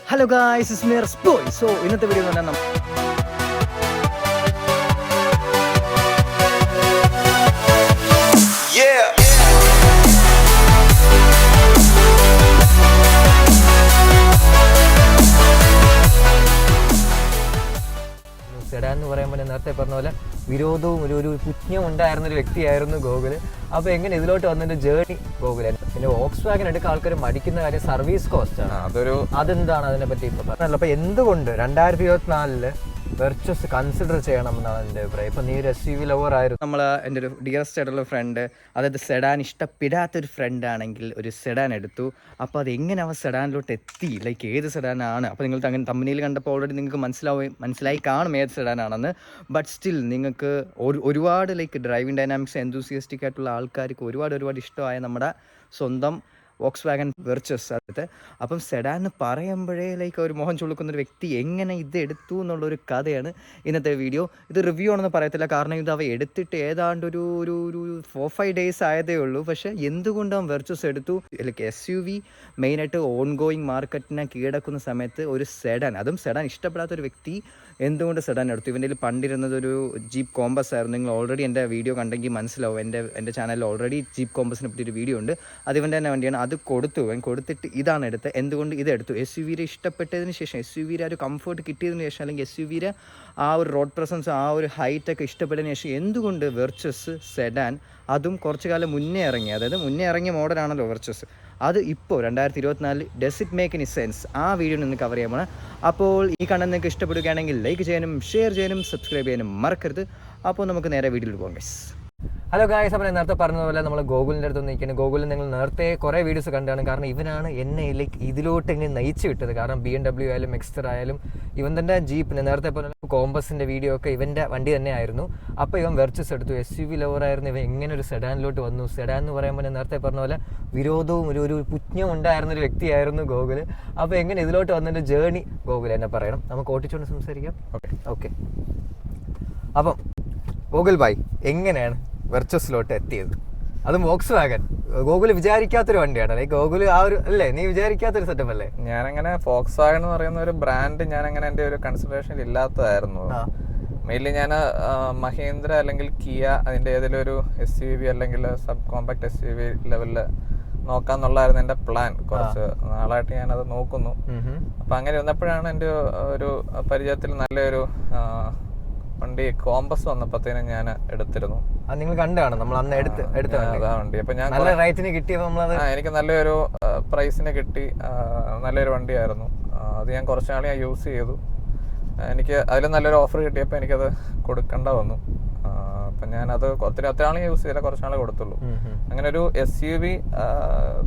Hello guys, it's me Boy. So ഇന്നത്തെ video എന്ന് പറഞ്ഞാൽ സെഡാൻ എന്ന് പറയുമ്പോൾ നേരത്തെ പറഞ്ഞ പോലെ വിരോധവും ഒരു പുജ്ഞം ഉണ്ടായിരുന്നൊരു വ്യക്തിയായിരുന്നു ഗോകുൽ. അപ്പോൾ എങ്ങനെ ഇതിലോട്ട് വന്നൊരു ജേർണി ഗോകുലായിരുന്നു. പിന്നെ വോക്സ്വാഗൻ എടുക്കാൻ ആൾക്കാർ മടിക്കുന്ന കാര്യം സർവീസ് കോസ്റ്റ് ആണ്. അതെന്താണ് അതിനെ പറ്റി ഇപ്പോൾ പറഞ്ഞല്ലോ. അപ്പോൾ എന്തുകൊണ്ട് 2024 വെർച്വസ് കൺസിഡർ ചെയ്യണം എന്നാണ് എൻ്റെ അഭിപ്രായം. ഇപ്പം നീ ഒരു SUV ലവർ ആയിരുന്നു. നമ്മൾ എൻ്റെ ഒരു ഡിയറസ്റ്റ് ആയിട്ടുള്ള ഫ്രണ്ട്, അതായത് സെഡാൻ ഇഷ്ടപ്പെടാത്തൊരു ഫ്രണ്ടാണെങ്കിൽ ഒരു സെഡാൻ എടുത്തു. അപ്പോൾ അത് എങ്ങനെ അവൻ സെഡാനിലോട്ട് എത്തി, ലൈക്ക് ഏത് സെഡാനാണ്. അപ്പോൾ നിങ്ങൾ അങ്ങനെ തമ്പനിയിൽ കണ്ടപ്പോൾ ഓൾറെഡി നിങ്ങൾക്ക് മനസ്സിലായി കാണും ഏത് സെഡാനാണെന്ന്. ബട്ട് സ്റ്റിൽ നിങ്ങൾക്ക് ഒരുപാട് ലൈക്ക് ഡ്രൈവിംഗ് ഡൈനാമിക്സ് എന്തൂസിയസ്റ്റിക് ആയിട്ടുള്ള ആൾക്കാർക്ക് ഒരുപാട് ഇഷ്ടമായ നമ്മുടെ സ്വന്തം വോക്സ്വാഗൻ വെർച്വസ് അടുത്ത്. അപ്പം സെഡാൻ എന്ന് പറയുമ്പോഴേ ലൈക്ക് ഒരു മോഹൻ ചുളുക്കുന്നൊരു വ്യക്തി എങ്ങനെ ഇത് എടുത്തു എന്നുള്ളൊരു കഥയാണ് ഇന്നത്തെ വീഡിയോ. ഇത് റിവ്യൂ ആണെന്ന് പറയത്തില്ല, കാരണം ഇത് അവ എടുത്തിട്ട് ഏതാണ്ട് ഒരു 4-5 ഡേയ്സ് ആയതേ ഉള്ളൂ. പക്ഷേ എന്തുകൊണ്ട് അവൻ വെർച്വസ് എടുത്തു, ലൈക്ക് SUV മെയിനായിട്ട് ഓൺ ഗോയിങ് മാർക്കറ്റിനെ കീഴടക്കുന്ന സമയത്ത് ഒരു സെഡാൻ, അതും സെഡാൻ ഇഷ്ടപ്പെടാത്തൊരു വ്യക്തി എന്തുകൊണ്ട് സെഡാൻ എടുത്തു. ഇവൻ്റെ പണ്ടിരുന്നത് ഒരു ജീപ്പ് കോമ്പസ് ആയിരുന്നു. നിങ്ങൾ ഓൾറെഡി എൻ്റെ വീഡിയോ കണ്ടെങ്കിൽ മനസ്സിലാവും. എൻ്റെ ചാനലിൽ ഓൾറെഡി ജീപ്പ് കോമ്പസിനെ പറ്റി ഒരു വീഡിയോ ഉണ്ട്. അത് ഇവൻ്റെ തന്നെ വണ്ടിയാണ്. അത് കൊടുത്തിട്ട് ഇതാണ് എടുത്തത്. എന്തുകൊണ്ട് ഇതെടുത്തു? SUV ഇഷ്ടപ്പെട്ടതിന് ശേഷം, SUV ആ ഒരു കംഫർട്ട് കിട്ടിയതിന് ശേഷം, അല്ലെങ്കിൽ SUV ആ ഒരു റോഡ് പ്രസൻസ്, ആ ഒരു ഹൈറ്റൊക്കെ ഇഷ്ടപ്പെട്ടതിന് ശേഷം എന്തുകൊണ്ട് വെർച്വസ് സെഡാൻ, അതും കുറച്ച് കാലം മുന്നേ ഇറങ്ങി, അതായത് മുന്നേ ഇറങ്ങിയ മോഡലാണല്ലോ വെർച്വസ്, അത് ഇപ്പോൾ 2024 does it make any sense, ആ വീഡിയോ നിന്ന് കവർ ചെയ്യാൻ പോകണം. അപ്പോൾ ഈ കണ്ടന്റ് നിങ്ങൾക്ക് ഇഷ്ടപ്പെടുകയാണെങ്കിൽ ലൈക്ക് ചെയ്യാനും ഷെയർ ചെയ്യാനും സബ്സ്ക്രൈബ് ചെയ്യാനും മറക്കരുത്. അപ്പോൾ നമുക്ക് നേരെ വീഡിയോയിൽ പോകാം ഗൈസ്. ഹലോ ഗായ്സ്, അപ്പോൾ നേരത്തെ പറഞ്ഞതുപോലെ നമ്മൾ ഗോകുലിൻ്റെ അടുത്ത് നിൽക്കുന്നത്. ഗോകുലിൽ നിങ്ങൾ നേരത്തെ കുറേ വീഡിയോസ് കണ്ടാണ്. കാരണം ഇവനാണ് എന്നെ ഇതിലോട്ട് എങ്ങനെ നയിച്ചു വിട്ടത്. കാരണം BMW ആയാലും എക്സ്റ്റർ ആയാലും ഇവൻ തന്നെ ജീപ്പിന് നേരത്തെ പോലെ കോമ്പസിൻ്റെ വീഡിയോ ഒക്കെ ഇവൻ്റെ വണ്ടി തന്നെയായിരുന്നു. അപ്പോൾ ഇവൻ വെർച്വസ് എടുത്തു. SUV ലവറായിരുന്നു ഇവൻ. എങ്ങനെ ഒരു സെഡാനിലോട്ട് വന്നു? സെഡാൻ എന്ന് പറയുമ്പോൾ നേരത്തെ പറഞ്ഞ പോലെ വിരോധവും ഒരു പുജ്ഞം ഉണ്ടായിരുന്നൊരു വ്യക്തിയായിരുന്നു ഗോകുൽ. അപ്പോൾ എങ്ങനെ ഇതിലോട്ട് വന്നൊരു ജേർണി ഗോകുൽ എന്നെ പറയണം. നമുക്ക് ഓട്ടിച്ചുകൊണ്ട് സംസാരിക്കാം. ഓക്കെ. അപ്പം ഗോകുൽ ഭായ്, എങ്ങനെയാണ് വെർച്വസിലോട്ട് എത്തിയത്? അതും വോക്സ്വാഗൻ. ഗോകുൽ വിചാരിക്കാത്തൊരു വണ്ടിയാണ്. ലൈക്ക് ഗോകുൽ ആ ഒരു അല്ലേ, നീ വിചാരിക്കാത്തൊരു സെറ്റപ്പ് അല്ലേ? ഞാനങ്ങനെ വോക്സ്വാഗൻ എന്ന് പറയുന്ന ഒരു ബ്രാൻഡ് ഞാനങ്ങനെ എൻ്റെ ഒരു കൺസിഡറേഷൻ ഇല്ലാത്തതായിരുന്നു. മെയിൻലി ഞാൻ മഹീന്ദ്ര അല്ലെങ്കിൽ കിയ, അതിൻ്റെ ഏതെങ്കിലും ഒരു SUV അല്ലെങ്കിൽ സബ് കോമ്പാക്ട് SUV ലെവലിൽ നോക്കാന്നുള്ളതായിരുന്നു എൻ്റെ പ്ലാൻ. കുറച്ച് നാളായിട്ട് ഞാനത് നോക്കുന്നു. അപ്പം അങ്ങനെ വന്നപ്പോഴാണ് എൻ്റെ ഒരു പരിചയത്തിൽ നല്ലൊരു വണ്ടി കോമ്പസ് വന്നപ്പോഴത്തേനും ഞാൻ എടുത്തിരുന്നു. നിങ്ങൾ കണ്ടാണ് നമ്മൾ അന്ന് എടുത്ത വണ്ടി. അപ്പൊ ഞാൻ നല്ല റേറ്റിന് കിട്ടിയപ്പോൾ എനിക്ക് നല്ലൊരു പ്രൈസിന് കിട്ടി. നല്ലൊരു വണ്ടിയായിരുന്നു അത്. ഞാൻ കുറച്ച് നാൾ ഞാൻ യൂസ് ചെയ്തു. എനിക്ക് അതിൽ നല്ലൊരു ഓഫർ കിട്ടിയപ്പോൾ എനിക്കത് കൊടുക്കേണ്ട വന്നു. അപ്പം ഞാനത് ഒത്തിരി നാൾ യൂസ് ചെയ്തില്ല, കുറച്ച് നാളെ കൊടുത്തുള്ളൂ. അങ്ങനെ ഒരു SUV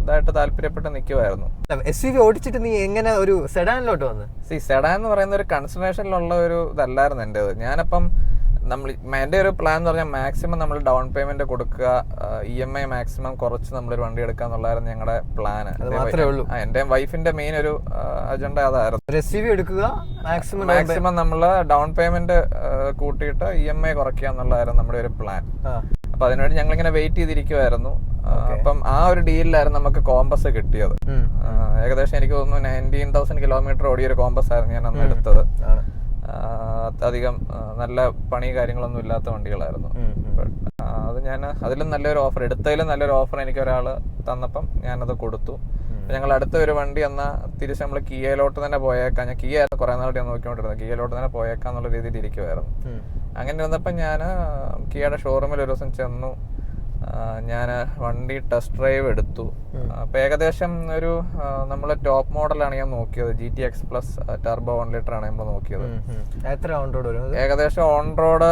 ഇതായിട്ട് താല്പര്യപ്പെട്ട് നിൽക്കുമായിരുന്നു. SUV ഓടിച്ചിട്ട് നീ എങ്ങനെ ഒരു സെഡാനിലോട്ട് വന്നു? സെഡാൻ എന്ന് പറയുന്ന ഒരു കൺസിഡറേഷനിലുള്ള ഒരു ഇതല്ലായിരുന്നു എൻ്റെത്. ഞാനപ്പം എൻ്റെ ഒരു പ്ലാൻ എന്ന് പറഞ്ഞാൽ മാക്സിമം നമ്മൾ ഡൗൺ പേയ്മെന്റ് കൊടുക്കുക, EMI മാക്സിമം കുറച്ച് നമ്മളൊരു വണ്ടി എടുക്കുക എന്നുള്ളതായിരുന്നു ഞങ്ങളുടെ പ്ലാന്. എൻ്റെ വൈഫിന്റെ മെയിൻ ഒരു അജണ്ട അതായിരുന്നു. SUV എടുക്കുക, മാക്സിമം നമ്മൾ ഡൗൺ പേയ്മെന്റ് കൂട്ടിയിട്ട് EMI കുറയ്ക്കുക എന്നുള്ളതായിരുന്നു നമ്മുടെ ഒരു പ്ലാൻ. അപ്പൊ അതിനുവേണ്ടി ഞങ്ങളിങ്ങനെ വെയിറ്റ് ചെയ്തിരിക്കുമായിരുന്നു. അപ്പം ആ ഒരു ഡീലിലായിരുന്നു നമുക്ക് കോമ്പസ് കിട്ടിയത്. ഏകദേശം എനിക്ക് തോന്നുന്നു 19,000 കിലോമീറ്റർ ഓടിയൊരു കോമ്പസ് ആയിരുന്നു ഞാൻ അന്ന് എടുത്തത്. അധികം നല്ല പണി കാര്യങ്ങളൊന്നും ഇല്ലാത്ത വണ്ടികളായിരുന്നു. അത് ഞാൻ അതിലും നല്ലൊരു ഓഫർ, എടുത്തതിലും നല്ലൊരു ഓഫർ എനിക്ക് ഒരാൾ തന്നപ്പം ഞാനത് കൊടുത്തു. ഞങ്ങൾ അടുത്ത ഒരു വണ്ടി എന്നാൽ തിരിച്ച് നമ്മൾ കിയയിലോട്ട് തന്നെ പോയേക്കാം. ഞാൻ കിയ കുറേ നാളായിട്ട് ഞാൻ നോക്കിക്കൊണ്ടിരുന്നത്, കിയയിലോട്ട് തന്നെ പോയേക്കാം എന്നുള്ള രീതിയിൽ ഇരിക്കുമായിരുന്നു. അങ്ങനെ വന്നപ്പം ഞാൻ കിയയുടെ ഷോറൂമിൽ ഒരു ദിവസം ചെന്നു. ഞാൻ വണ്ടി ടെസ്റ്റ് ഡ്രൈവ് എടുത്തു. അപ്പൊ ഏകദേശം ഒരു നമ്മളെ ടോപ്പ് മോഡലാണ് ഞാൻ നോക്കിയത്. GTX പ്ലസ് ടർബോ 1 ലിറ്റർ ആണ് നമ്മൾ നോക്കിയത്. എത്ര ഓൺ റോഡ് വരും? ഏകദേശം ഓൺ റോഡ്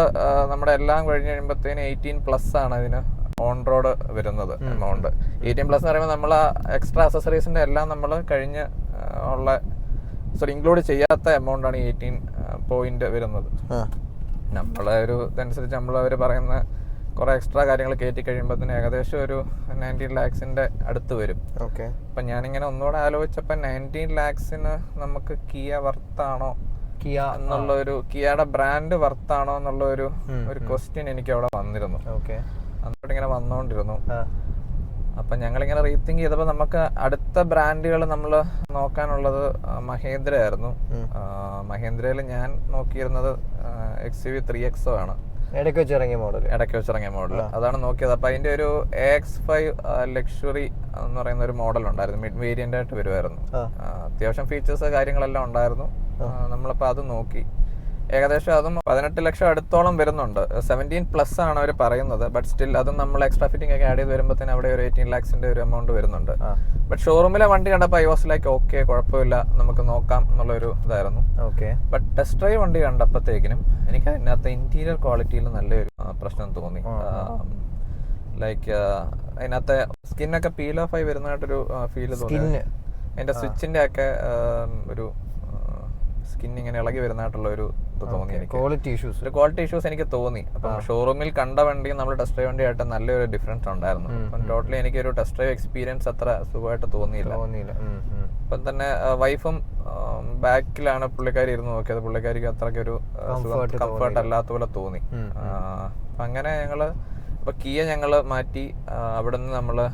നമ്മുടെ എല്ലാം കഴിഞ്ഞ് കഴിയുമ്പോഴത്തേന് 18+ ആണ് ഇതിന് ഓൺ റോഡ് വരുന്നത് എമൗണ്ട്. 18+ എന്ന് പറയുമ്പോൾ നമ്മൾ എക്സ്ട്രാ അക്സസറീസിന്റെ എല്ലാം നമ്മൾ കഴിഞ്ഞ് ഉള്ള ഇൻക്ലൂഡ് ചെയ്യാത്ത എമൗണ്ട് ആണ് 18 വരുന്നത്. നമ്മളെ ഒരു ഇതനുസരിച്ച് നമ്മൾ അവർ പറയുന്ന കുറെ എക്സ്ട്രാ കാര്യങ്ങൾ കയറ്റി കഴിയുമ്പോഴത്തേന് ഏകദേശം ഒരു 19 lakhs അടുത്ത് വരും. അപ്പൊ ഞാനിങ്ങനെ ഒന്നുകൂടെ ആലോചിച്ചപ്പോ 19 lakhs നമുക്ക് കിയ വർത്താണോ എന്നുള്ള ഒരു, കിയയുടെ ബ്രാൻഡ് വർത്താണോ എന്നുള്ള ഒരു ക്വസ്റ്റ്യൻ എനിക്ക് അവിടെ വന്നിരുന്നു. എന്നിട്ട് ഇങ്ങനെ വന്നോണ്ടിരുന്നു. അപ്പം ഞങ്ങളിങ്ങനെ റീതിങ്ക് ചെയ്തപ്പോൾ നമുക്ക് അടുത്ത ബ്രാൻഡുകൾ നമ്മൾ നോക്കാനുള്ളത് മഹേന്ദ്ര ആയിരുന്നു. മഹേന്ദ്രയിൽ ഞാൻ നോക്കിയിരുന്നത് XUV 3XO ആണ്, ഇടയ്ക്ക് വെച്ചിറങ്ങിയ മോഡൽ. അതാണ് നോക്കിയത്. അപ്പം അതിൻ്റെ ഒരു AX5 ലക്ഷറി എന്ന് പറയുന്ന ഒരു മോഡൽ ഉണ്ടായിരുന്നു, മിഡ് വേരിയന്റ് ആയിട്ട് വരുമായിരുന്നു. അത്യാവശ്യം ഫീച്ചേഴ്സ് കാര്യങ്ങളെല്ലാം ഉണ്ടായിരുന്നു. നമ്മളപ്പോൾ അത് നോക്കി. ഏകദേശം അതും 18 ലക്ഷം അടുത്തോളം വരുന്നുണ്ട്. 17+ ആണ് അവർ പറയുന്നത്. ബട്ട് സ്റ്റിൽ അതും നമ്മൾ എക്സ്ട്രാ ഫിറ്റിംഗ് ഒക്കെ ആഡ് ചെയ്ത് വരുമ്പോഴത്തേന് അവിടെ ഒരു 18 lakhs ഒരു എമൗണ്ട് വരുന്നുണ്ട്. ബട്ട് ഷോറൂമിലെ വണ്ടി കണ്ടപ്പോൾ ഐ വാസ് ലൈക്ക് ഓക്കെ, കുഴപ്പമില്ല, നമുക്ക് നോക്കാം എന്നുള്ളൊരു ഇതായിരുന്നു. ബട്ട് ടെസ്റ്റ് ഡ്രൈവ് വണ്ടി കണ്ടപ്പോഴത്തേക്കിനും എനിക്ക് അതിനകത്ത് ഇന്റീരിയർ ക്വാളിറ്റിയിൽ നല്ലൊരു പ്രശ്നം തോന്നി. ലൈക്ക് അതിനകത്തെ സ്കിന്നൊക്കെ പീൽ ഓഫ് ആയി വരുന്നതായിട്ടൊരു ഫീൽ തോന്നി. അതിന്റെ സ്വിച്ചിന്റെ ഒക്കെ ഒരു സ്കിൻ ഇങ്ങനെ ഇളകി വരുന്നതായിട്ടുള്ള ഒരു ഇത് തോന്നി എനിക്ക്. ക്വാളിറ്റി ഇഷ്യൂസ് എനിക്ക് തോന്നി. അപ്പം ഷോറൂമിൽ കണ്ട വണ്ടിയും നമ്മൾ ടെസ്റ്റ് ഡ്രൈവ് വണ്ടിയായിട്ട് നല്ലൊരു ഡിഫറൻസ് ഉണ്ടായിരുന്നു. അപ്പം ടോട്ടലി എനിക്ക് ഒരു ടെസ്റ്റ് ഡ്രൈവ് എക്സ്പീരിയൻസ് അത്ര സുഖമായിട്ട് തോന്നിയില്ല. അപ്പം തന്നെ വൈഫും ബാക്കിലാണ് പുള്ളിക്കാരി ഇരുന്ന് നോക്കിയത്. പുള്ളിക്കാരിക്ക് അത്രയ്ക്ക് ഒരു കംഫർട്ട് അല്ലാത്ത പോലെ തോന്നി. അപ്പം അങ്ങനെ ഞങ്ങള് കിയ ഞങ്ങള് മാറ്റി. അവിടുന്ന് നമ്മള്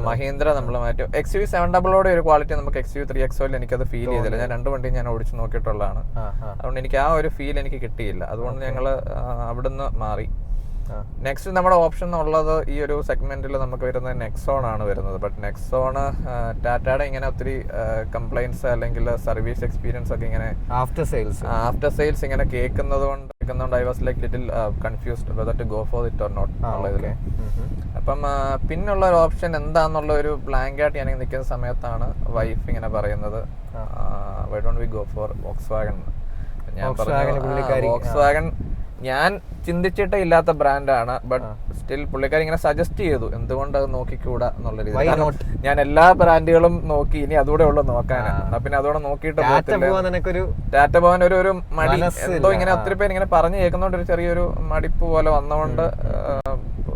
മഹീന്ദ്ര നമ്മള് മാറ്റി. XUV 700 ഒരു ക്വാളിറ്റി നമുക്ക് XUV 3XO എനിക്കത് ഫീൽ ചെയ്തില്ല. ഞാൻ 2 വണ്ടിയും ഞാൻ ഓടിച്ചു നോക്കിയിട്ടുള്ളതാണ്. അതുകൊണ്ട് എനിക്ക് ആ ഒരു ഫീൽ എനിക്ക് കിട്ടിയില്ല. അതുകൊണ്ട് ഞങ്ങള് അവിടുന്ന് മാറി. നെക്സ്റ്റ് നമ്മുടെ ഓപ്ഷൻ ഉള്ളത് ഈ ഒരു സെഗ്മെന്റിൽ നമുക്ക് വരുന്നത് നെക്സോൺ ആണ് വരുന്നത്. ബട്ട് നെക്സോൺ ടാറ്റയുടെ ഇങ്ങനെ ഒത്തിരി കംപ്ലൈന്റ്സ് അല്ലെങ്കിൽ സർവീസ് എക്സ്പീരിയൻസ് ഒക്കെ ഇങ്ങനെ ആഫ്റ്റർ സെയിൽസ് ഇങ്ങനെ കേൾക്കുന്നതുകൊണ്ട് I was like little confused whether to go for it or not എന്നുള്ളതിൽ. അപ്പം പിന്നുള്ള ഒരു ഓപ്ഷൻ എന്താന്നുള്ള ഒരു ബ്ലാങ്ക് ആയിട്ട് ഞാൻ നിൽക്കുന്ന സമയത്താണ് വൈഫ് ഇങ്ങനെ പറയുന്നത് why don't we go for Volkswagen. ഞാൻ പറഞ്ഞു വോക്സ്വാഗൺ ഞാൻ ചിന്തിച്ചിട്ടേ ഇല്ലാത്ത ബ്രാൻഡാണ്. ബട്ട് സ്റ്റിൽ പുള്ളിക്കാരി ഇങ്ങനെ സജസ്റ്റ് ചെയ്തു എന്തുകൊണ്ട് അത് നോക്കിക്കൂടാ എന്നുള്ള രീതിയിൽ. ഞാൻ എല്ലാ ബ്രാൻഡുകളും നോക്കി, ഇനി അതുകൂടെ ഉള്ളു നോക്കാനാണ്. പിന്നെ അതുകൂടെ നോക്കിയിട്ട് ടാറ്റ പോകാൻ ഒരു മടി എന്തോ ഇങ്ങനെ ഒത്തിരി പേര് ഇങ്ങനെ പറഞ്ഞു കേൾക്കുന്നോണ്ട് ഒരു ചെറിയൊരു മടിപ്പ് പോലെ വന്നതുകൊണ്ട്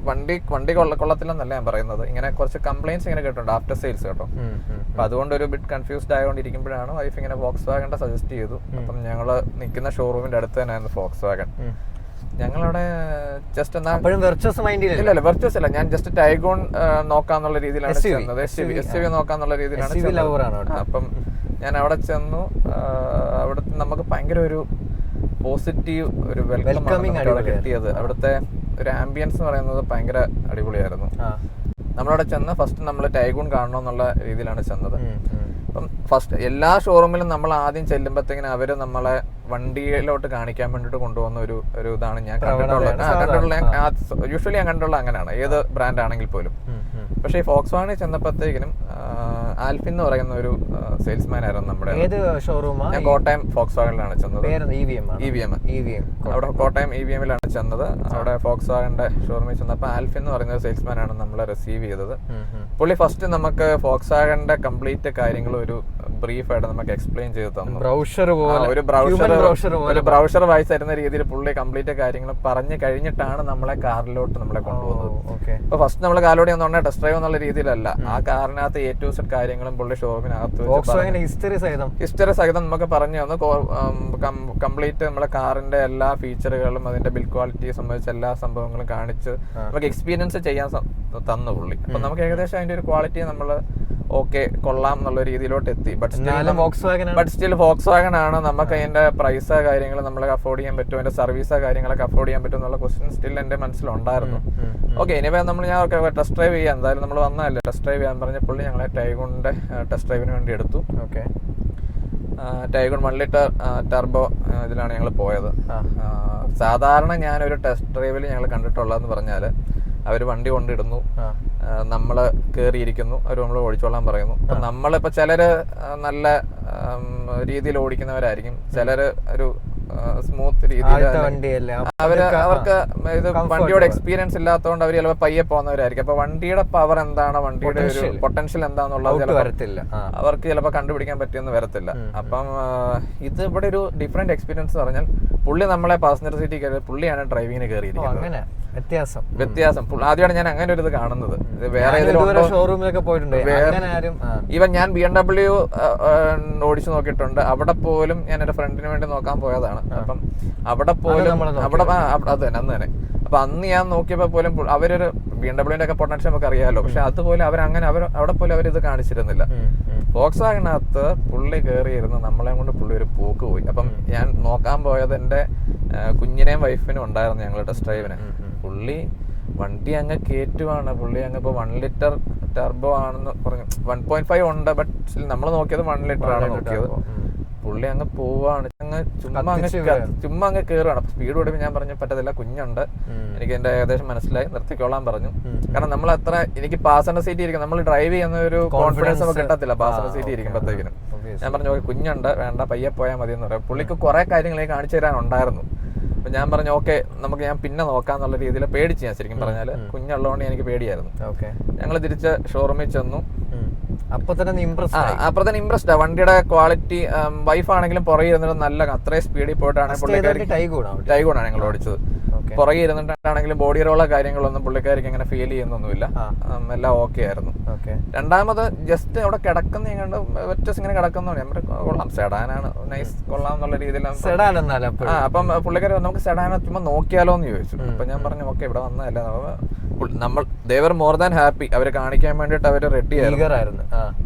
വണ്ടി കൊള്ളത്തില്ലെന്നല്ല ഞാൻ പറയുന്നത്. ഇങ്ങനെ കുറച്ച് കംപ്ലൈന്റ്സ് ഇങ്ങനെ കേട്ടിട്ടുണ്ട് ആഫ്റ്റർ സെയിൽസ് കേട്ടോ. അപ്പൊ അതുകൊണ്ട് ഒരു ബിറ്റ് കൺഫ്യൂസ്ഡ് ആയതുകൊണ്ടിരിക്കുമ്പോഴാണ് വൈഫ് ഇങ്ങനെ വോക്സ്വാഗൺ സജസ്റ്റ് ചെയ്തു. അപ്പം ഞങ്ങള് നിൽക്കുന്ന ഷോറൂമിന്റെ അടുത്ത് തന്നെയായിരുന്നു വോക്സ്വാഗൺ. ഞങ്ങളവിടെ ജസ്റ്റ് ഇല്ലല്ല വെർച്വസ് അല്ല, ഞാൻ ജസ്റ്റ് ടൈഗോൺ നോക്കാന്നുള്ള രീതിയിലാണ് ചെന്നത്. SUV നോക്കാന്നുള്ള രീതിയിലാണ്. അപ്പം ഞാൻ അവിടെ ചെന്നു. അവിടുത്തെ നമുക്ക് ഭയങ്കര ഒരു പോസിറ്റീവ് ഒരു വെൽക്കമിങ് അവിടെ കിട്ടിയത്. അവിടുത്തെ ഒരു ആംബിയൻസ് എന്ന് പറയുന്നത് ഭയങ്കര അടിപൊളിയായിരുന്നു. നമ്മളവിടെ ചെന്ന് ഫസ്റ്റ് നമ്മൾ ടൈഗൂൺ കാണണമെന്നുള്ള രീതിയിലാണ് ചെന്നത്. അപ്പം ഫസ്റ്റ് എല്ലാ ഷോറൂമിലും നമ്മൾ ആദ്യം ചെല്ലുമ്പോഴത്തേക്കിന് അവര് നമ്മളെ വണ്ടിയിലോട്ട് കാണിക്കാൻ വേണ്ടിട്ട് കൊണ്ടുപോകുന്ന ഒരു ഇതാണ് ഞാൻ കണ്ടിട്ടുള്ളത്. യൂഷ്വലി ഞാൻ കണ്ടിട്ടുള്ള അങ്ങനെയാണ് ഏത് ബ്രാൻഡ് ആണെങ്കിൽ പോലും. പക്ഷേ ഈ ഫോക്സ്വാഗണിൽ ചെന്നപ്പോഴത്തേക്കിനും ആൽഫിൻ എന്ന് പറയുന്ന ഒരു സെയിൽസ്മാൻ ആയിരുന്നു നമ്മുടെ. ഞാൻ കോട്ടയം ഫോക്സ്വാഗണിലാണ് ചെന്നത്. EVM അവിടെ കോട്ടയം EVM-ലാണ് ചെന്നത്. അവിടെ ഫോക്സ്വാഗണിന്റെ ഷോറൂമിൽ ചെന്നപ്പോൾ ആൽഫിൻ എന്ന് പറയുന്ന സെയിൽസ്മാൻ ആണ് നമ്മളെ റിസീവ് ചെയ്തത്. പുള്ളി ഫസ്റ്റ് നമുക്ക് ഫോക്സ്വാഗണിന്റെ കംപ്ലീറ്റ് കാര്യങ്ങൾ ഒരു ബ്രീഫായിട്ട് നമുക്ക് എക്സ്പ്ലെയിൻ ചെയ്ത് തന്നു. ഒരു ബ്രൗഷർ വായിച്ച് തരുന്ന രീതിയിൽ പുള്ളി കംപ്ലീറ്റ് കാര്യങ്ങൾ പറഞ്ഞു കഴിഞ്ഞിട്ടാണ് നമ്മളെ കാറിലോട്ട് നമ്മളെ കൊണ്ടുപോകുന്നത്. അപ്പൊ ഫസ്റ്റ് നമ്മൾ കാറിലോട്ട് വന്നോണ്ടേ ടെസ്റ്റ് ഡ്രൈവ് എന്നുള്ള രീതിയിലല്ല, ആ കാറിനകത്ത് A to Z കാര്യങ്ങളും പുള്ളി ഷോറൂമിനകത്ത് ഹിസ്റ്ററി സഹിതം നമുക്ക് പറഞ്ഞു തന്നു. കംപ്ലീറ്റ് നമ്മളെ കാറിന്റെ എല്ലാ ഫീച്ചറുകളും അതിന്റെ ബിൽഡ് ക്വാളിറ്റിയെ സംബന്ധിച്ച എല്ലാ സംഭവങ്ങളും കാണിച്ച് നമുക്ക് എക്സ്പീരിയൻസ് ചെയ്യാൻ തന്നു പുള്ളി. അപ്പൊ നമുക്ക് ഏകദേശം അതിന്റെ ഒരു ക്വാളിറ്റി നമ്മൾ ഓക്കെ കൊള്ളാം എന്നുള്ള രീതിയിലോട്ട് എത്തി. ബട്ട് സ്റ്റിൽ വോക്സ്വാഗൺ ആണ്. നമുക്ക് അതിന്റെ പ്രൈസ് കാര്യങ്ങൾ നമ്മളെ അഫോർഡ് ചെയ്യാൻ പറ്റും, അതിന്റെ സർവീസ് കാര്യങ്ങളൊക്കെ അഫോർഡ് ചെയ്യാൻ പറ്റും എന്നുള്ള ക്വസ്റ്റ്യൻ സ്റ്റിൽ എന്റെ മനസ്സിലുണ്ടായിരുന്നു. ഓക്കെ ഇനിയിപ്പോ നമ്മൾ ഞാൻ ടെസ്റ്റ് ഡ്രൈവ് ചെയ്യാം, എന്തായാലും നമ്മൾ വന്നതല്ലേ ടെസ്റ്റ് ഡ്രൈവ് ചെയ്യാൻ പറഞ്ഞ പുള്ളി ഞങ്ങളെ ടൈഗോണിന്റെ ടെസ്റ്റ് ഡ്രൈവിന് വേണ്ടി എടുത്തു. ടൈഗോൺ 1 ലിറ്റർ ടർബോ ഇതിലാണ് ഞങ്ങൾ പോയത്. സാധാരണ ഞാനൊരു ടെസ്റ്റ് ഡ്രൈവിൽ ഞങ്ങൾ കണ്ടിട്ടുള്ളതെന്ന് പറഞ്ഞാൽ അവർ വണ്ടി കൊണ്ടിടുന്നു, നമ്മള് കേറിയിരിക്കുന്നു, അവർ നമ്മൾ ഓടിച്ചോളാൻ പറയുന്നു. അപ്പൊ നമ്മളിപ്പോ ചിലര് നല്ല രീതിയിൽ ഓടിക്കുന്നവരായിരിക്കും, ചിലര് ഒരു സ്മൂത്ത് രീതിയിൽ അവർക്ക് ഇത് വണ്ടിയോട് എക്സ്പീരിയൻസ് ഇല്ലാത്തതുകൊണ്ട് അവർ ചിലപ്പോൾ പയ്യെ പോകുന്നവരായിരിക്കും. അപ്പൊ വണ്ടിയുടെ പവർ എന്താണ്, വണ്ടിയുടെ ഒരു പൊട്ടൻഷ്യൽ എന്താന്നുള്ളത് അവർക്ക് ചിലപ്പോൾ കണ്ടുപിടിക്കാൻ പറ്റിയെന്ന് വരത്തില്ല. അപ്പം ഇത് ഇവിടെ ഒരു ഡിഫറെന്റ് എക്സ്പീരിയൻസ് പറഞ്ഞാൽ പുള്ളി നമ്മളെ പാസഞ്ചർ സീറ്റിൽ കയറി പുള്ളിയാണ് ഡ്രൈവിങ്ങിന് കയറിയിരിക്കുന്നത്. വ്യത്യാസം ആദ്യമാണ് ഞാൻ അങ്ങനെ ഒരു ഇത് കാണുന്നത്. വേറെ ഈവൻ ഞാൻ BMW ഓടിച്ചു നോക്കിയിട്ടുണ്ട്. അവിടെ പോലും ഞാൻ എന്റെ ഫ്രണ്ടിന് വേണ്ടി നോക്കാൻ പോയതാണ്. അപ്പം അവിടെ പോലും അത് തന്നെ അന്ന് തന്നെ അപ്പൊ അന്ന് ഞാൻ നോക്കിയപ്പോ പോലും അവരൊരു BMW ഒക്കെ പൊട്ടൻഷ്യൽ നമുക്ക് അറിയാമല്ലോ, പക്ഷെ അതുപോലെ അവരങ്ങനെ അവിടെ പോലും അവരിത് കാണിച്ചിരുന്നില്ല. ഫോക്സ് വാഗനകത്ത് പുള്ളി കയറിയിരുന്ന് നമ്മളെ കൊണ്ട് പുള്ളി ഒരു പോക്ക് പോയി. അപ്പം ഞാൻ നോക്കാൻ പോയത് എൻ്റെ കുഞ്ഞിനെയും വൈഫിനും ഉണ്ടായിരുന്നു ഞങ്ങൾ ടെസ്റ്റ് ഡ്രൈവിന്. പുള്ളി വണ്ടി അങ്ങ് കയറ്റുവാണ്. പുള്ളി അങ്ങ് ഇപ്പോൾ 1 ലിറ്റർ ടർബോ ആണെന്ന് പറഞ്ഞു. 1.5 ഉണ്ട്, ബട്ട് നമ്മൾ നോക്കിയത് 1 ലിറ്റർ ആണ് നോക്കിയത്. പുള്ളി അങ്ങ് പോവാണ്, ചുമ്മാ അങ്ങ് കയറുവാണ്. അപ്പൊ സ്പീഡ് കൂടി ഞാൻ പറഞ്ഞു പറ്റത്തില്ല, കുഞ്ഞുണ്ട്, എനിക്ക് എന്റെ ഏകദേശം മനസ്സിലായി, നിർത്തിക്കോളാൻ പറഞ്ഞു. കാരണം നമ്മൾ അത്ര എനിക്ക് പാസഞ്ചർ സീറ്റ് ഇരിക്കും, നമ്മൾ ഡ്രൈവ് ചെയ്യുന്ന ഒരു കോൺഫിഡൻസ് നമുക്ക് കിട്ടത്തില്ല പാസഞ്ചർ സീറ്റ് ഇരിക്കുമ്പോഴത്തേക്കിനും. ഞാൻ പറഞ്ഞു കുഞ്ഞുണ്ട്, വേണ്ട പയ്യെ പോയാൽ മതി എന്ന് പറയാം. പുള്ളിക്ക് കുറെ കാര്യങ്ങൾ കാണിച്ചു തരാനുണ്ടായിരുന്നു. അപ്പൊ ഞാൻ പറഞ്ഞു ഓക്കെ നമുക്ക് ഞാൻ പിന്നെ നോക്കാന്നുള്ള രീതിയിൽ പേടിച്ച് ഞാൻ ശരിക്കും പറഞ്ഞാല് കുഞ്ഞുള്ളതുകൊണ്ട് എനിക്ക് പേടിയായിരുന്നു. ഞങ്ങൾ തിരിച്ച് ഷോറൂമിൽ ചെന്നു. അപ്പൊ തന്നെ ഇംപ്രസ്ഡ് വണ്ടിയുടെ ക്വാളിറ്റി. വൈഫ് ആണെങ്കിലും പുറകെ ഇരുന്നിട്ട് നല്ല അത്രയും സ്പീഡിൽ പോയിട്ടാണ് പുള്ളിക്കാരി ടൈഗോണാണ് ഞങ്ങൾ ഓടിച്ചത്. പുറകെ ഇരുന്നിട്ടാണെങ്കിലും ബോഡി റോളോ കാര്യങ്ങളൊന്നും പുള്ളിക്കാരിക്ക് അങ്ങനെ ഫീൽ ചെയ്യുന്നൊന്നുമില്ല, എല്ലാം ഓക്കെ ആയിരുന്നു. രണ്ടാമത് ജസ്റ്റ് അവിടെ കിടക്കുന്ന കണ്ട് വ്യത്യസ്തം ഇങ്ങനെ കിടക്കുന്നോണ്ട് കൊള്ളാം, സെഡാനാണ്, നൈസ്, കൊള്ളാം എന്നുള്ള രീതിയിൽ. അപ്പം പുള്ളിക്കാരി നമുക്ക് സെഡാന ചുമ്മാ നോക്കിയാലോ എന്ന് ചോദിച്ചു. അപ്പൊ ഞാൻ പറഞ്ഞു ഓക്കെ ഇവിടെ വന്നതല്ലേ നമ്മൾ ദേവർ മോർ ദാൻ ഹാപ്പി. അവര് കാണിക്കാൻ വേണ്ടിട്ട് അവര് റെഡി ആയിരുന്നു.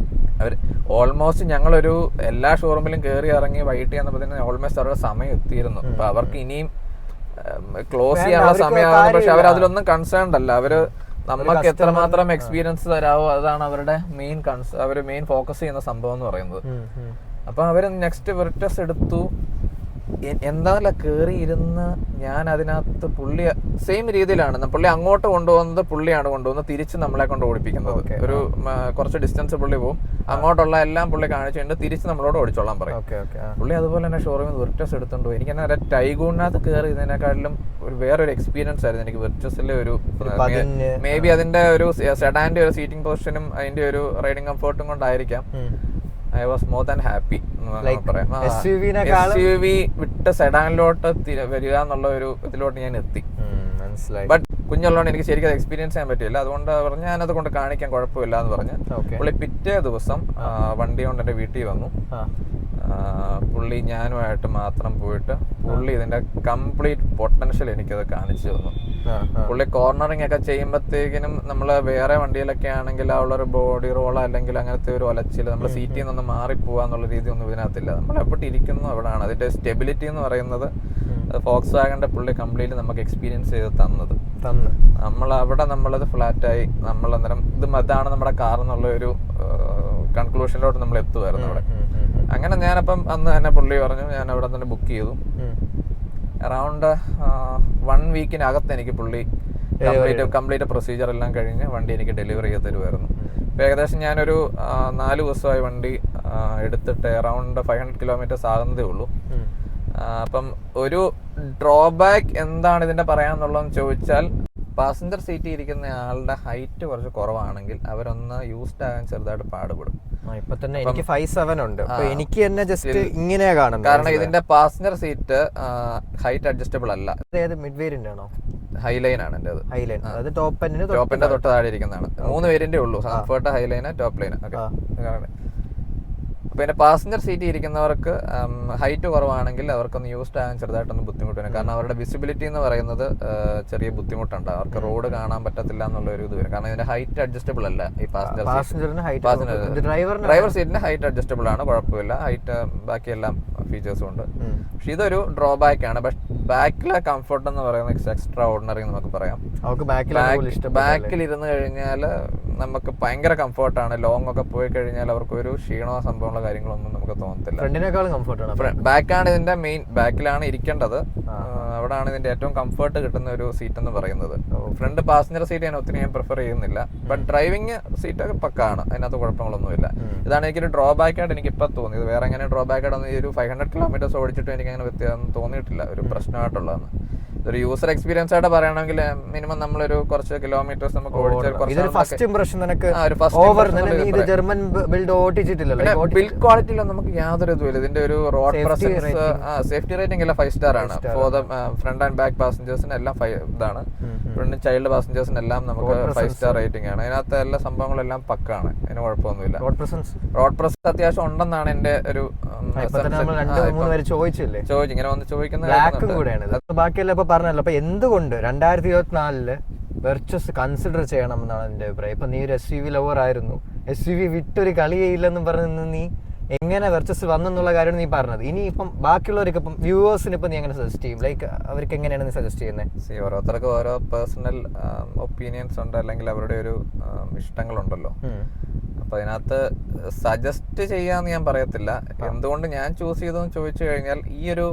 അവര് ഓൾമോസ്റ്റ് ഞങ്ങളൊരു എല്ലാ ഷോറൂമിലും കയറി ഇറങ്ങി വൈകിട്ട് ചെന്നപ്പോ ഓൾമോസ്റ്റ് അവരുടെ സമയം എത്തിയിരുന്നു. അപ്പൊ അവർക്ക് ഇനിയും ക്ലോസ് ചെയ്യാനുള്ള സമയമാണ്. പക്ഷെ അവർ അതിലൊന്നും കൺസേൺഡ് അല്ല. അവര് നമുക്ക് എത്രമാത്രം എക്സ്പീരിയൻസ് തരാവോ അതാണ് അവരുടെ മെയിൻ ഫോക്കസ് ചെയ്യുന്ന സംഭവം എന്ന് പറയുന്നത്. അപ്പൊ അവര് നെക്സ്റ്റ് വെർട്ടസ് എടുത്തു. എന്താ കയറി ഇരുന്ന് ഞാൻ അതിനകത്ത് പുള്ളി സെയിം രീതിയിലാണ് പുള്ളി അങ്ങോട്ട് കൊണ്ടുപോകുന്നത്, പുള്ളിയാണ് കൊണ്ടുപോകുന്നത്, തിരിച്ച് നമ്മളെ കൊണ്ട് ഓടിപ്പിക്കുന്നത്. ഒരു കുറച്ച് ഡിസ്റ്റൻസ് പുള്ളി പോകും, അങ്ങോട്ടുള്ള എല്ലാം പുള്ളി കാണിച്ചുകൊണ്ട് തിരിച്ച് നമ്മളോട് ഓടിച്ചോളാൻ പറയും. പുള്ളി അതുപോലെ തന്നെ ഷോറൂമിൽ വെർട്ടസ് എടുത്തോണ്ട് പോയി. എനിക്ക് തന്നെ ടൈഗൂണിനകത്ത് കയറി ഇതിനെക്കാട്ടിലും വേറൊരു എക്സ്പീരിയൻസ് ആയിരുന്നു എനിക്ക് വെർട്ടസിലെ ഒരു. മേ ബി അതിന്റെ ഒരു സെഡാന്റെ ഒരു സീറ്റിംഗ് പൊസിഷനും അതിന്റെ ഒരു റൈഡിംഗ് കംഫർട്ടും കൊണ്ടായിരിക്കാം I was more than happy എന്ന് പറയാം. SUV വിട്ട് സെഡാനിലോട്ട് വരിക എന്നുള്ള ഒരു ഇതിലോട്ട് ഞാൻ എത്തി. ബട്ട് കുഞ്ഞുള്ളതുകൊണ്ട് എനിക്ക് ശരിക്കും അത് എക്സ്പീരിയൻസ് ചെയ്യാൻ പറ്റില്ല. അതുകൊണ്ട് പറഞ്ഞ് ഞാനത് കൊണ്ട് കാണിക്കാൻ കുഴപ്പമില്ല എന്ന് പറഞ്ഞ് പുള്ളി പിറ്റേ ദിവസം വണ്ടി കൊണ്ട് എന്റെ വീട്ടിൽ വന്നു. പുള്ളി ഞാനുമായിട്ട് മാത്രം പോയിട്ട് പുള്ളി ഇതിന്റെ കംപ്ലീറ്റ് പൊട്ടൻഷ്യൽ എനിക്കത് കാണിച്ചു തന്നു. പുള്ളി കോർണറിങ് ഒക്കെ ചെയ്യുമ്പോഴത്തേക്കിനും നമ്മള് വേറെ വണ്ടിയിലൊക്കെ ആണെങ്കിൽ ആ ഉള്ളൊരു ബോഡി റോളോ അല്ലെങ്കിൽ അങ്ങനത്തെ ഒരു ഒലച്ചില് നമ്മൾ സീറ്റിൽ നിന്നൊന്ന് മാറിപ്പോവാന്നുള്ള രീതി ഒന്നും ഇതിനകത്തില്ല. നമ്മൾ എവിടെ ഇരിക്കുന്നു അവിടെയാണ്. അതിന്റെ സ്റ്റെബിലിറ്റി എന്ന് പറയുന്നത് ഫോക്സ് വാഗന്റെ പുള്ളി കംപ്ലീറ്റ് നമുക്ക് എക്സ്പീരിയൻസ് ചെയ്ത് തന്നത്. നമ്മൾ അവിടെ നമ്മളത് ഫ്ലാറ്റായി നമ്മൾ അന്നേരം ഇതാണ് നമ്മുടെ കാർ എന്നുള്ള ഒരു കൺക്ലൂഷനിലോട്ട് നമ്മൾ എത്തുമായിരുന്നു അവിടെ. അങ്ങനെ ഞാനപ്പം അന്ന് തന്നെ പുള്ളി പറഞ്ഞു ഞാൻ അവിടെ തന്നെ ബുക്ക് ചെയ്തു. അറൗണ്ട് 1 വീക്കിനകത്ത് എനിക്ക് പുള്ളി കംപ്ലീറ്റ് പ്രൊസീജിയർ എല്ലാം കഴിഞ്ഞ് വണ്ടി എനിക്ക് ഡെലിവറി ചെയ്ത് തരുമായിരുന്നു. ഇപ്പം ഏകദേശം ഞാനൊരു 4 ദിവസമായി വണ്ടി എടുത്തിട്ട് അറൗണ്ട് 500 കിലോമീറ്റേഴ്സ് ആകുന്നതേ ഉള്ളൂ. അപ്പം ഒരു ഡ്രോബാക്ക് എന്താണ് ഇതിന്റെ പറയാന്നുള്ളതെന്ന് ചോദിച്ചാൽ പാസഞ്ചർ സീറ്റിൽ ഇരിക്കുന്ന ആളുടെ ഹൈറ്റ് കുറച്ച് കുറവാണെങ്കിൽ അവരൊന്ന് യൂസ്ഡ് ആകാൻ ചെറുതായിട്ട് പാടുപെടും. ഇപ്പൊ തന്നെ എനിക്ക് 5'7" ഉണ്ട്. എനിക്ക് തന്നെ ജസ്റ്റ് ഇങ്ങനെയാ കാണുന്നത്. കാരണം ഇതിന്റെ പാസഞ്ചർ സീറ്റ് ഹൈറ്റ് അഡ്ജസ്റ്റബിൾ അല്ല. മിഡ് വേരിയന്റ് ആണോ? ഹൈലൈൻ ആണ് എന്റെ. ഹൈലൈൻ അത് ടോപ്പിന്റെ തൊട്ട് താഴെ ഇരിക്കുന്നതാണ്. 3 വേരിയന്റേ ഉള്ളൂ, കംഫർട്ട്, ഹൈലൈൻ, ടോപ്പ് ലൈൻ. പിന്നെ പാസഞ്ചർ സീറ്റിൽ ഇരിക്കുന്നവർക്ക് ഹൈറ്റ് കുറവാണെങ്കിൽ അവർക്കൊന്ന് യൂസ്ഡ് ആകാൻ ചെറുതായിട്ടൊന്ന് ബുദ്ധിമുട്ട് വരും. കാരണം അവരുടെ വിസിബിലിറ്റി എന്ന് പറയുന്നത് ചെറിയ ബുദ്ധിമുട്ടുണ്ട്. അവർക്ക് റോഡ് കാണാൻ പറ്റത്തില്ല എന്നുള്ള ഒരു ഇത് വരും. കാരണം ഇതിന്റെ ഹൈറ്റ് അഡ്ജസ്റ്റബിൾ അല്ല. ഈ ഡ്രൈവർ സീറ്റിന്റെ ഹൈറ്റ് അഡ്ജസ്റ്റബിൾ ആണ്, കുഴപ്പമില്ല. ഹൈറ്റ് ബാക്കി എല്ലാം ഫീച്ചേഴ്സും ഉണ്ട്. പക്ഷെ ഇതൊരു ഡ്രോബാക്ക് ആണ്. ബട്ട് ബാക്കിലെ കംഫർട്ട് എന്ന് പറയുന്നത് എക്സ്ട്രാ ഓർഡിനറി നമുക്ക് പറയാം. ബാക്കിൽ ഇരുന്ന് കഴിഞ്ഞാൽ നമുക്ക് ഭയങ്കര കംഫർട്ടാണ്. ലോങ് ഒക്കെ പോയി കഴിഞ്ഞാൽ അവർക്ക് ഒരു ക്ഷീണമോ സംഭവമുള്ള കാര്യങ്ങളൊന്നും നമുക്ക് തോന്നത്തില്ല. ഫ്രണ്ടിനേക്കാളും കംഫർട്ടാണ്. ബാക്കാണ് ഇതിന്റെ മെയിൻ, ബാക്കിലാണ് ഇരിക്കേണ്ടത്. അവിടാണ് ഇതിന്റെ ഏറ്റവും കംഫർട്ട് കിട്ടുന്ന ഒരു സീറ്റ് എന്ന് പറയുന്നത്. ഫ്രണ്ട് പാസഞ്ചർ സീറ്റ് ഞാൻ ഒത്തിരി പ്രിഫർ ചെയ്യുന്നില്ല. ബട്ട് ഡ്രൈവിംഗ് സീറ്റ് പക്കാണ്, അതിനകത്ത് കുഴപ്പങ്ങളൊന്നുമില്ല. ഇതാണ് എനിക്കൊരു ഡ്രോബാക്ക് ആയിട്ട് എനിക്ക് ഇപ്പം തോന്നിയത്. വേറെ എങ്ങനെ ഡ്രോബാക്ക് ആയിട്ടൊന്നും ഈ ഒരു 500 കിലോമീറ്റേഴ്സ് ഓടിച്ചിട്ട് എനിക്ക് അങ്ങനെ വ്യത്യാസം തോന്നിയിട്ടില്ല ഒരു പ്രശ്നമായിട്ടുള്ളതെന്ന്. ഒരു യൂസർ എക്സ്പീരിയൻസ് ആയിട്ട് പറയണമെങ്കിൽ മിനിമം നമ്മളൊരു കുറച്ച് കിലോമീറ്റേഴ്സ് നമുക്ക് ബിൽഡ് ക്വാളിറ്റിയിലൊന്നും നമുക്ക് യാതൊരു ഇതുമില്ല. ഇതിന്റെ ഒരു റോഡ് പ്രസൻസ്, സേഫ്റ്റി റേറ്റിംഗ് എല്ലാം 5 സ്റ്റാർ ആണ്. For the front and back പാസഞ്ചേഴ്സിന് എല്ലാം ഇതാണ്. ഫ്രണ്ട് ചൈൽഡ് പാസഞ്ചേഴ്സിന് എല്ലാം നമുക്ക് 5 സ്റ്റാർ റേറ്റിംഗ് ആണ്. അതിനകത്ത് എല്ലാ സംഭവങ്ങളെല്ലാം പക്കാണ്, അതിന് കുഴപ്പമൊന്നുമില്ല. റോഡ് പ്രസൻസ് അത്യാവശ്യം ഉണ്ടെന്നാണ് എന്റെ ഒരു ചോദിച്ചു. ഇങ്ങനെ വന്ന് ചോദിക്കുന്നത് പറഞ്ഞല്ലോ, അപ്പൊ എന്തുകൊണ്ട് 2024 വെർച്വസ് കൺസിഡർ ചെയ്യണം എന്നാണ് എൻ്റെ അഭിപ്രായം. ഇപ്പൊ നീ ഒരു SUV ലവർ ആയിരുന്നു, SUV വിട്ടൊരു കളിയേ ഇല്ലെന്നും പറഞ്ഞ് നീ എങ്ങനെ വെർച്ചസ് വന്നെന്നുള്ള കാര്യമാണ് നീ പറഞ്ഞത്. ഇനി ഇപ്പം ബാക്കിയുള്ളവർക്ക് ഇപ്പം വ്യൂവേഴ്സിന് ഇപ്പം നീ എങ്ങനെ സജസ്റ്റ് ചെയ്യും? ലൈക്ക് അവർക്ക് എങ്ങനെയാണ് നീ സജസ്റ്റ് ചെയ്യുന്നത്? ഓരോരുത്തർക്കും ഓരോ പേഴ്സണൽ ഒപ്പീനിയൻസ് ഉണ്ട്, അല്ലെങ്കിൽ അവരുടെ ഒരു ഇഷ്ടങ്ങളുണ്ടല്ലോ. അപ്പൊ അതിനകത്ത് സജസ്റ്റ് ചെയ്യാന്ന് ഞാൻ പറയത്തില്ല. എന്തുകൊണ്ട് ഞാൻ ചൂസ് ചെയ്തെന്ന് ചോദിച്ചു കഴിഞ്ഞാൽ, ഈ ഒരു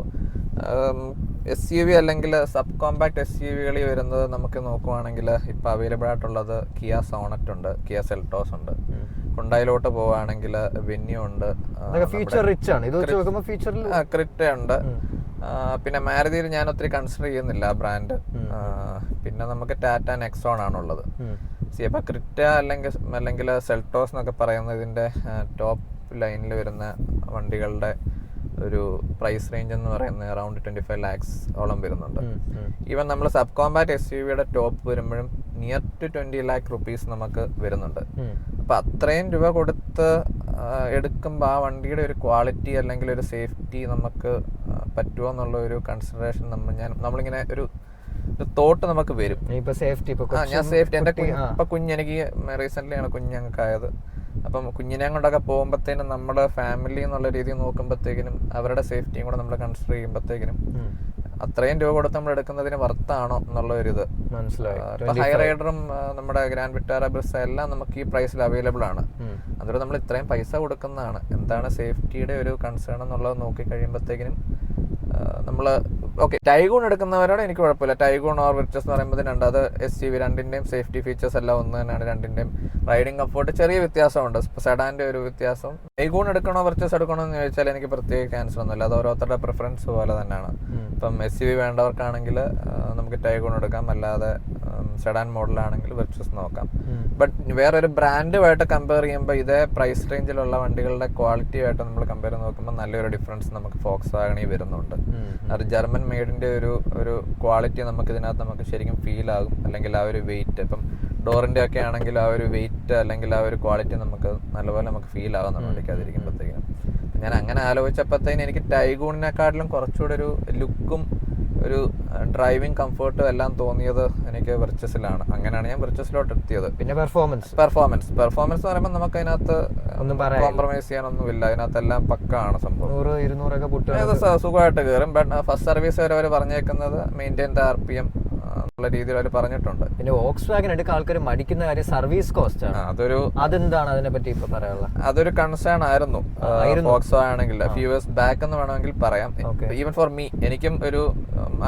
SUV അല്ലെങ്കിൽ സബ് കോമ്പാക്ട് SUV വരുന്നത് നമുക്ക് നോക്കുവാണെങ്കിൽ ഇപ്പൊ അവൈലബിൾ ആയിട്ടുള്ളത് കിയ സോണറ്റ് ഉണ്ട്, കിയ സെൽട്ടോസ് ഉണ്ട്. ഹുണ്ടായിലോട്ട് പോവുകയാണെങ്കിൽ വെന്യൂ ഉണ്ട്, ഫീച്ചർ റിച്ച് ആണ്. ഇത് വെച്ച് നോക്കുമ്പോൾ ഫീച്ചറിൽ ക്രിറ്റ ഉണ്ട്. പിന്നെ മാരുതിയിൽ ഞാൻ ഒത്തിരി കൺസിഡർ ചെയ്യുന്നില്ല ആ ബ്രാൻഡ്. പിന്നെ നമുക്ക് ടാറ്റ നെക്സോൺ ആണുള്ളത്. അപ്പൊ ക്രിറ്റ അല്ലെങ്കിൽ സെൽട്ടോസ് എന്നൊക്കെ പറയുന്നത് ഇതിന്റെ ടോപ്പ് ലൈനിൽ വരുന്ന വണ്ടികളുടെ ഒരു പ്രൈസ് റേഞ്ച് എന്ന് പറയുന്നത് അറൌണ്ട് 25 lakhs ഓളം വരുന്നുണ്ട്. ഈവൻ നമ്മൾ സബ് കോമ്പാക്ട് SUV ടോപ്പ് വരുമ്പോഴും നിയർ ടു 20 lakh rupees നമുക്ക് വരുന്നുണ്ട്. അപ്പൊ അത്രയും രൂപ കൊടുത്ത് എടുക്കുമ്പോൾ ആ വണ്ടിയുടെ ഒരു ക്വാളിറ്റി അല്ലെങ്കിൽ ഒരു സേഫ്റ്റി നമുക്ക് പറ്റുമോ എന്നുള്ള ഒരു കൺസിഡറേഷൻ നമ്മളിങ്ങനെ ഒരു തോട്ട് നമുക്ക് വരും. ഞാൻ സേഫ്റ്റി എന്റെ ഇപ്പൊ കുഞ്ഞെനിക്ക് റീസെന്റ് ആണ് കുഞ്ഞങ്ങൾക്കായത്. അപ്പം കുഞ്ഞിനെ കൊണ്ടൊക്കെ പോകുമ്പോഴത്തേനും നമ്മുടെ ഫാമിലി എന്നുള്ള രീതിയിൽ നോക്കുമ്പോഴത്തേക്കിനും അവരുടെ സേഫ്റ്റിയും കൂടെ നമ്മൾ കൺസിഡർ ചെയ്യുമ്പോഴത്തേക്കിനും അത്രയും രൂപ കൊടുത്ത് നമ്മൾ എടുക്കുന്നതിന് വർത്താണോ എന്നുള്ള ഒരു ഇത് മനസ്സിലായി. ഇപ്പൊ ഹൈ റൈഡറും നമ്മുടെ ഗ്രാൻഡ് വിറ്റാര ബ്രിസ എല്ലാം നമുക്ക് ഈ പ്രൈസിൽ അവൈലബിൾ ആണ്. അതുകൊണ്ട് നമ്മൾ ഇത്രയും പൈസ കൊടുക്കുന്നതാണ്. എന്താണ് സേഫ്റ്റിയുടെ ഒരു കൺസേൺ എന്നുള്ളത് നോക്കി കഴിയുമ്പോഴത്തേക്കിനും നമ്മള് ഓക്കെ ടൈഗൂൺ എടുക്കുന്നവരോട് എനിക്ക് കുഴപ്പമില്ല. ടൈഗൂൺ ഓർ വെർച്ചസ് എന്ന് പറയുമ്പോൾ രണ്ട് അത് SUV രണ്ടിന്റെയും സേഫ്റ്റി ഫീച്ചേഴ്സ് എല്ലാം ഒന്ന് തന്നെയാണ്. രണ്ടിന്റെയും റൈഡിംഗ് കംഫോർട്ട് ചെറിയ വ്യത്യാസമുണ്ട്. സെഡാന്റെ ഒരു വ്യത്യാസം. ടൈഗൂൺ എടുക്കണോ വെർച്ചസ് എടുക്കണോ എന്ന് ചോദിച്ചാൽ എനിക്ക് പ്രത്യേക ആൻസർ ഒന്നുമില്ല. അത് ഓരോരുത്തരുടെ പ്രിഫറൻസ് പോലെ തന്നെയാണ്. ഇപ്പം SUV വേണ്ടവർക്കാണെങ്കിൽ നമുക്ക് ടൈഗൂൺ എടുക്കാം, അല്ലാതെ സെഡാൻ മോഡലാണെങ്കിൽ വെർച്ചസ് നോക്കാം. ബട്ട് വേറൊരു ബ്രാൻഡുമായിട്ട് കമ്പയർ ചെയ്യുമ്പോൾ ഇതേ പ്രൈസ് റേഞ്ചിലുള്ള വണ്ടികളുടെ ക്വാളിറ്റിയായിട്ട് നമ്മൾ കമ്പയർ നോക്കുമ്പോൾ നല്ലൊരു ഡിഫറൻസ് നമുക്ക് ഫോക്സ് വാഗണിൽ വരുന്നുണ്ട്. അത് ജർമ്മൻ മെയ്ഡിന്റെ ഒരു ക്വാളിറ്റി നമുക്ക് ഇതിനകത്ത് നമുക്ക് ശരിക്കും ഫീൽ ആകും. അല്ലെങ്കിൽ ആ ഒരു വെയിറ്റ്, ഇപ്പം ഡോറിന്റെ ഒക്കെ ആണെങ്കിൽ ആ ഒരു വെയിറ്റ് അല്ലെങ്കിൽ ആ ഒരു ക്വാളിറ്റി നമുക്ക് നല്ലപോലെ നമുക്ക് ഫീൽ ആകും നമ്മൾ വണ്ടിക്കാതിരിക്കുമ്പോഴത്തേക്കും. ഞാൻ അങ്ങനെ ആലോചിച്ചപ്പോഴത്തേനും എനിക്ക് ടൈഗൂണിനെക്കാട്ടിലും കുറച്ചുകൂടെ ഒരു ലുക്കും ഒരു ഡ്രൈവിംഗ് കംഫർട്ടും എല്ലാം തോന്നിയത് എനിക്ക് വെർച്ചസിലാണ്. അങ്ങനെയാണ് ഞാൻ വെർച്ചസിലോട്ട് എത്തിയത്. പിന്നെ പെർഫോമൻസ് എന്ന് പറയുമ്പോൾ നമുക്ക് അതിനകത്ത് കോംപ്രമൈസ് ചെയ്യാനൊന്നുമില്ല. അതിനകത്തെല്ലാം പക്കാണ് സംഭവം. 100-200 സുഖമായിട്ട് കയറും. ബട്ട് ഫസ്റ്റ് സർവീസ് വരെ അവർ പറഞ്ഞേക്കുന്നത് മെയിൻറ്റെയിൻ RPM എന്നുള്ള രീതിയിൽ അവർ പറഞ്ഞിട്ടുണ്ട്. പിന്നെ വോക്സ്വാഗൺ എടുക്കാൻ ആൾക്കാർ മടിക്കുന്ന കാര്യം സർവീസ് കോസ്റ്റ് ആണ്. അതെന്താണ് അതിനെ പറ്റി ഇപ്പൊ പറയാനുള്ളത്? അതൊരു കൺസേൺ ആയിരുന്നു വോക്സ്വാഗൺ ആണെങ്കിൽ. ഫ്യൂ ഇയേഴ്സ് ബാക്ക് എന്ന് വേണമെങ്കിൽ പറയാം. ഈവൻ ഫോർ മീ, എനിക്കും ഒരു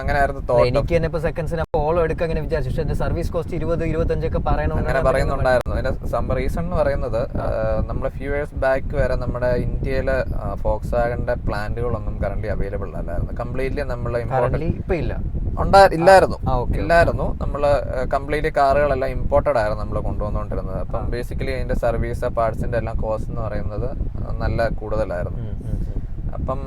അങ്ങനെ ആയിരുന്നു തോട്ട്. എനിക്ക് തന്നെ ഇപ്പൊ സെക്കൻഡ്സിന് ഓളോ എടുക്കാൻ അങ്ങനെ വിചാരിച്ചു. പക്ഷെ എന്റെ സർവീസ് കോസ്റ്റ് 20-25 ഒക്കെ പറയണം അങ്ങനെ പറയുന്നുണ്ടായിരുന്നു. അതിന്റെ റീസൺ എന്ന് പറയുന്നത് നമ്മുടെ ഫ്യൂ ഇയേഴ്സ് ബാക്ക് വരെ നമ്മുടെ ഇന്ത്യയിലെ വോക്സ്വാഗണിന്റെ പ്ലാന്റുകളൊന്നും കറന്റ് അവൈലബിൾ അല്ലായിരുന്നു. കംപ്ലീറ്റ്ലി നമ്മൾ ഇപ്പൊ ഇല്ലായിരുന്നു. നമ്മള് കംപ്ലീറ്റ്ലി കാറുകളെല്ലാം ഇമ്പോർട്ടഡ് ആയിരുന്നു നമ്മൾ കൊണ്ടുവന്നുകൊണ്ടിരുന്നത്. അപ്പം ബേസിക്കലി അതിന്റെ സർവീസ് പാർട്സിന്റെ എല്ലാം കോസ്റ്റ് എന്ന് പറയുന്നത് നല്ല കൂടുതലായിരുന്നു. അപ്പം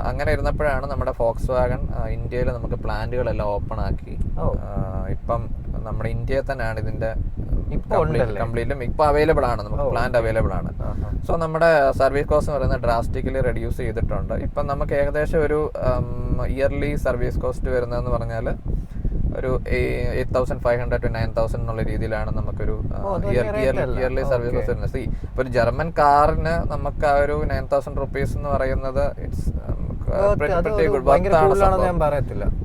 അങ്ങനെ ഇരുന്നപ്പോഴാണ് നമ്മുടെ വോക്സ്വാഗൺ ഇന്ത്യയിൽ നമുക്ക് പ്ലാന്റുകളെല്ലാം ഓപ്പൺ ആക്കി. ഇപ്പം നമ്മുടെ ഇന്ത്യയിൽ തന്നെയാണ് ഇതിന്റെ കംപ്ലീറ്റ്ലും ഇപ്പൊ അവൈലബിൾ ആണ്. നമുക്ക് പ്ലാന്റ് അവൈലബിൾ ആണ്. സോ നമ്മുടെ സർവീസ് കോസ്റ്റ് എന്ന് പറയുന്നത് ഡ്രാസ്റ്റിക്കലി റെഡ്യൂസ് ചെയ്തിട്ടുണ്ട്. ഇപ്പം നമുക്ക് ഏകദേശം ഒരു ഇയർലി സർവീസ് കോസ്റ്റ് വരുന്നതെന്ന് പറഞ്ഞാൽ ഒരു 8,500 to 9,000 എന്നുള്ള രീതിയിലാണ് നമുക്കൊരു ഇയർലി സർവീസ് കോസ്റ്റ് വരുന്നത്. ഇപ്പൊ ഒരു ജർമ്മൻ കാറിന് നമുക്ക് ആ ഒരു 9,000 rupees എന്ന് പറയുന്നത് ഇറ്റ്സ്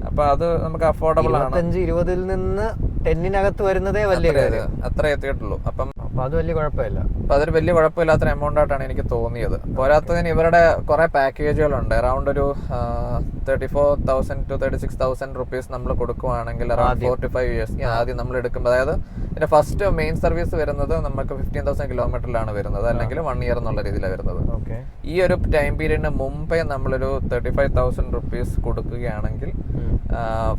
അപ്പൊ അത് നമുക്ക് അഫോർഡബിൾ ആണ്. 20 നിന്ന് 10 വരുന്നതേ വലിയ കാര്യം, അത്ര എത്തിയിട്ടുള്ളൂ. അപ്പം അത് വലിയ കുഴപ്പമില്ല. അപ്പൊ അതൊരു വലിയ കുഴപ്പമില്ലാത്ത എമൗണ്ട് ആയിട്ടാണ് എനിക്ക് തോന്നിയത്. പോരാത്തതിന് ഇവരുടെ കുറെ പാക്കേജുകളുണ്ട്. അറൌണ്ട് ഒരു 34,000 to 36,000 rupees നമ്മൾ കൊടുക്കുവാണെങ്കിൽ അറൌണ്ട് 4 to 5 years ആദ്യം നമ്മൾ എടുക്കുമ്പോൾ, അതായത് ഇതിന്റെ ഫസ്റ്റ് മെയിൻ സർവീസ് വരുന്നത് നമുക്ക് 15,000 kilometerലാണ് വരുന്നത്, അല്ലെങ്കിൽ 1 year എന്നുള്ള രീതിയിലാണ് വരുന്നത്. ഈ ഒരു ടൈം പീരീഡിന് മുമ്പേ നമ്മളൊരു 35,000 rupees കൊടുക്കുകയാണെങ്കിൽ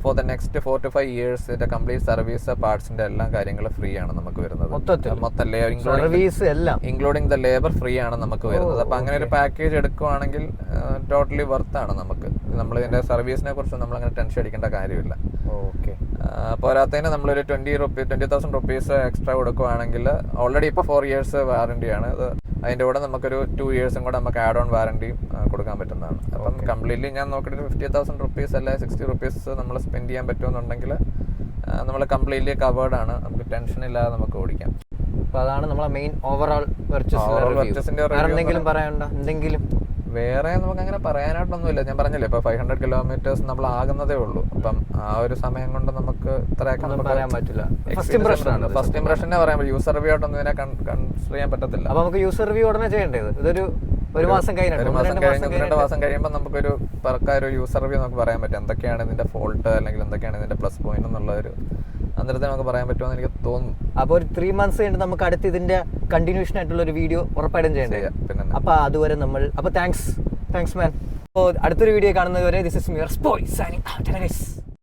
for the next 4 to 5 years ഇതിന്റെ കംപ്ലീറ്റ് സർവീസ് പാർട്സിന്റെ എല്ലാ കാര്യങ്ങളും ഫ്രീ ആണ് നമുക്ക് വരുന്നത്. മൊത്തം സർവീസ് എല്ലാം ഇൻക്ലൂഡിംഗ് ദ ലേബർ ഫ്രീ ആണ് നമുക്ക് വരുന്നത്. അപ്പൊ അങ്ങനെ ഒരു പാക്കേജ് എടുക്കുവാണെങ്കിൽ ടോട്ടലി വർത്ത് ആണ് നമുക്ക്. നമ്മൾ ഇതിന്റെ സർവീസിനെ കുറിച്ച് നമ്മൾ അങ്ങനെ ടെൻഷൻ അടിക്കേണ്ട കാര്യമില്ല. ഓക്കെ. പോരാത്തതിന് നമ്മളൊരു 20,000 റുപ്പീസ് എക്സ്ട്രാ കൊടുക്കുവാണെങ്കിൽ ഓൾറെഡി ഇപ്പോൾ 4 years വാറണ്ടിയാണ് അത്. അതിന്റെ കൂടെ നമുക്കൊരു 2 years കൂടെ നമുക്ക് ആഡ് ഓൺ വാറണ്ടിയും കൊടുക്കാൻ പറ്റുന്നതാണ്. അപ്പം കംപ്ലീറ്റ്ലി ഞാൻ നോക്കിയിട്ട് 50,000 റുപ്പീസ് അല്ലെ 60 റുപ്പീസ് നമ്മൾ സ്പെൻഡ് ചെയ്യാൻ പറ്റുമെന്നുണ്ടെങ്കിൽ നമ്മൾ കംപ്ലീറ്റ്ലി കവേർഡ് ആണ്. നമുക്ക് ടെൻഷൻ ഇല്ലാതെ നമുക്ക് ഓടിക്കാം. അപ്പൊ അതാണ് നമ്മളെ മെയിൻ ഓവറോൾ പർച്ചേസിന്റെ എന്തെങ്കിലും പറയാനുണ്ടോ? എന്തെങ്കിലും വേറെ നമുക്ക് അങ്ങനെ പറയാനായിട്ടൊന്നുമില്ല. ഞാൻ പറഞ്ഞില്ലേ ഇപ്പൊ 500 kilometers നമ്മൾ ആകുന്നതേ ഉള്ളൂ. അപ്പം ആ ഒരു സമയം കൊണ്ട് നമുക്ക് ഇത്രയൊക്കെ പറയാൻ പറ്റില്ല. ഫസ്റ്റ് ഇംപ്രഷനെ പറയാൻ പറ്റും. യൂസർ റിവ്യൂ ആയിട്ടൊന്നും ഇതിനെ കൺസിഡർ ചെയ്യാൻ പറ്റത്തില്ല. അപ്പൊ നമുക്ക് യൂസർ റിവ്യൂ ഉടനെ ചെയ്യേണ്ടത് ഇതൊരു 1 മാസം കഴിഞ്ഞിട്ട് 2 മാസം കഴിയുമ്പോൾ നമുക്കൊരു ഒരു യൂസർ റിവ്യൂ നമുക്ക് പറയാൻ പറ്റും. എന്തൊക്കെയാണ് ഇതിന്റെ ഫോൾട്ട് അല്ലെങ്കിൽ എന്തൊക്കെയാണ് ഇതിന്റെ പ്ലസ് പോയിന്റ് എന്നുള്ള ഒരു അന്നേരത്തെ നമുക്ക് പറയാൻ പറ്റുമെന്ന് എനിക്ക് തോന്നുന്നു. അപ്പോൾ ഒരു 3 months കഴിഞ്ഞ് നമുക്ക് അടുത്ത് ഇതിന്റെ കണ്ടിന്യൂഷൻ ആയിട്ടുള്ള ഒരു വീഡിയോ ഉറപ്പായിട്ടും ചെയ്യേണ്ടത്. പിന്നെ അപ്പൊ അതുവരെ താങ്ക്സ് മാൻ. അപ്പോൾ അടുത്തൊരു വീഡിയോ കാണുന്നതുവരെ ദിസ് ഇസ് മിയർ സ്പോയ് സൈനിങ് ഔട്ട്.